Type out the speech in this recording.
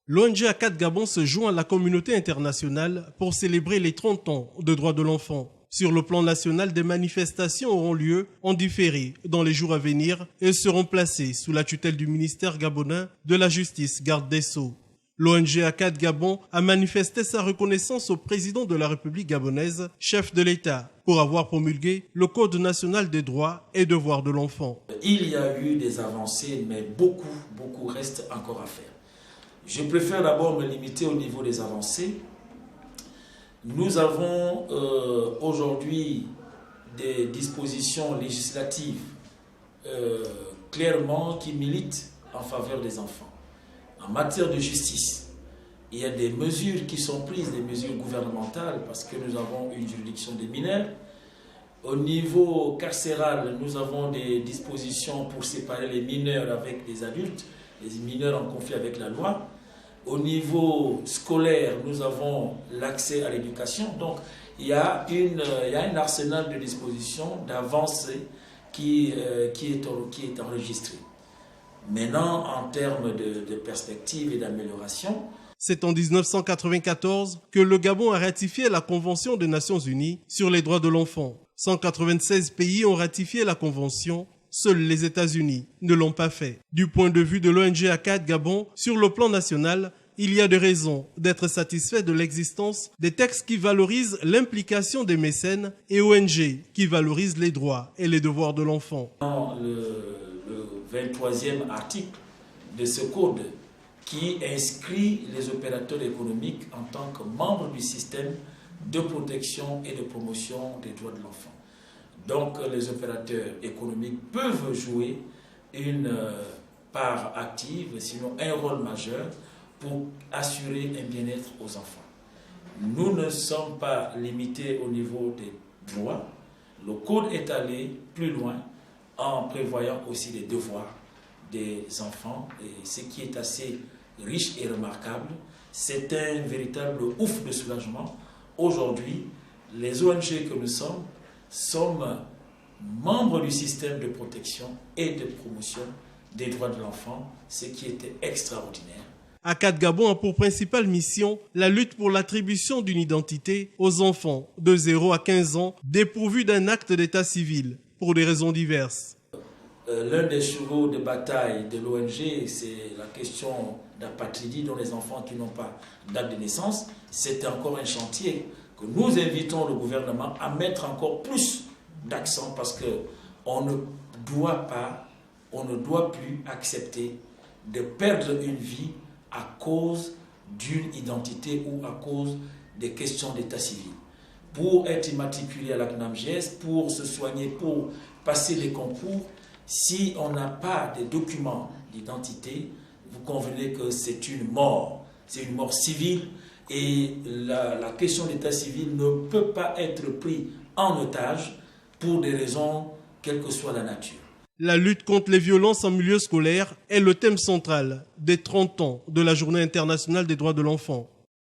L'ONG ACAD Gabon se joint à la communauté internationale pour célébrer les 30 ans de droits de l'enfant. Sur le plan national, des manifestations auront lieu en différé dans les jours à venir et seront placées sous la tutelle du ministère gabonais de la Justice, garde des Sceaux. L'ONG ACAD Gabon a manifesté sa reconnaissance au président de la République gabonaise, chef de l'État, pour avoir promulgué le Code national des droits et devoirs de l'enfant. Il y a eu des avancées, mais beaucoup reste encore à faire. Je préfère d'abord me limiter au niveau des avancées. Nous avons aujourd'hui des dispositions législatives clairement qui militent en faveur des enfants. En matière de justice, il y a des mesures qui sont prises, des mesures gouvernementales, parce que nous avons une juridiction des mineurs. Au niveau carcéral, nous avons des dispositions pour séparer les mineurs avec les adultes, les mineurs en conflit avec la loi. Au niveau scolaire, nous avons l'accès à l'éducation. Donc, il y a un arsenal de dispositions, d'avancées qui est enregistré. Maintenant, en termes de perspective et d'amélioration, c'est en 1994 que le Gabon a ratifié la Convention des Nations Unies sur les droits de l'enfant. 196 pays ont ratifié la Convention. Seuls les États-Unis ne l'ont pas fait. Du point de vue de l'ONG ACAD Gabon, sur le plan national, il y a des raisons d'être satisfait de l'existence des textes qui valorisent l'implication des mécènes et ONG qui valorisent les droits et les devoirs de l'enfant. Le 23e article de ce code qui inscrit les opérateurs économiques en tant que membres du système de protection et de promotion des droits de l'enfant. Donc les opérateurs économiques peuvent jouer une part active, sinon un rôle majeur pour assurer un bien-être aux enfants. Nous ne sommes pas limités au niveau des droits. Le code est allé plus loin en prévoyant aussi les devoirs des enfants, et ce qui est assez riche et remarquable. C'est un véritable ouf de soulagement. Aujourd'hui, les ONG que nous sommes membres du système de protection et de promotion des droits de l'enfant, ce qui était extraordinaire. ACAD Gabon a pour principale mission la lutte pour l'attribution d'une identité aux enfants de 0 à 15 ans dépourvus d'un acte d'état civil pour des raisons diverses. L'un des chevaux de bataille de l'ONG, c'est la question d'apatridie dont les enfants qui n'ont pas d'acte de naissance. C'est encore un chantier que nous invitons le gouvernement à mettre encore plus d'accent, parce qu'on ne doit plus accepter de perdre une vie à cause d'une identité ou à cause des questions d'état civil. Pour être immatriculé à la CNAMGS, pour se soigner, pour passer les concours, si on n'a pas de documents d'identité, vous convenez que c'est une mort civile, et la question d'état civil ne peut pas être prise en otage pour des raisons quelle que soit la nature. La lutte contre les violences en milieu scolaire est le thème central des 30 ans de la Journée internationale des droits de l'enfant.